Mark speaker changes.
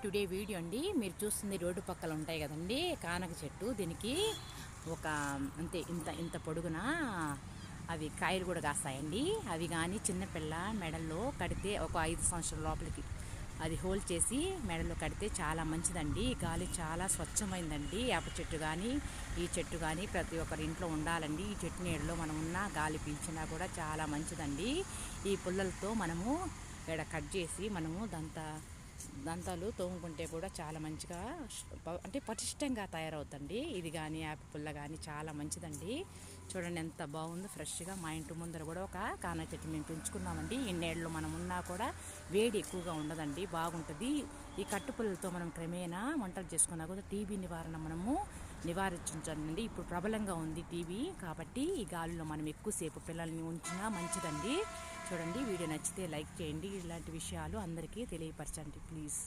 Speaker 1: Today video అండి. మీరు చూస్తుంది రోడ్డు పక్కల ఉంటాయి కదండి కానక చెట్టు. దీనికి ఒక అంతే ఇంత ఇంత పొడుగున అవి కాయలు కూడా కాస్తాయండి. అవి కానీ చిన్నపిల్ల మెడల్లో కడితే ఒక 5 సంవత్సరాల లోపలికి అది హోల్ చేసి మెడలో కడితే చాలా మంచిదండి. గాలి చాలా స్వచ్ఛమైందండి. వేప చెట్టు కానీ ఈ చెట్టు కానీ ప్రతి ఒక్కరి ఇంట్లో ఉండాలండి. ఈ చెట్టు నీడలో మనం ఉన్న గాలి పీల్చినా కూడా చాలా మంచిదండి. ఈ పుల్లలతో మనము ఇక్కడ కట్ చేసి మనము దంతాలు తోముకుంటే కూడా చాలా మంచిగా అంటే పటిష్టంగా తయారవుతుంది. ఇది కానీ యాప పుల్ల కానీ చాలా మంచిదండి. చూడండి ఎంత బాగుందో ఫ్రెష్గా. మా ఇంటి ముందర కూడా ఒక కానా చెట్టు మేము పెంచుకున్నామండి. ఇన్నేళ్ళు మనం ఉన్నా కూడా వేడి ఎక్కువగా ఉండదండి, బాగుంటుంది. ఈ కట్టుపుల్లలతో మనం క్రమేణా వంటలు చేసుకున్నా కూడా టీబీ నివారణ మనము నివారించండి. ఇప్పుడు ప్రబలంగా ఉంది టీబీ, కాబట్టి ఈ గాలిలో మనం ఎక్కువసేపు పిల్లల్ని ఉంచినా మంచిదండి. చూడండి, వీడియో నచ్చితే లైక్ చేయండి. ఇలాంటి విషయాలు అందరికీ తెలియపరచండి ప్లీజ్.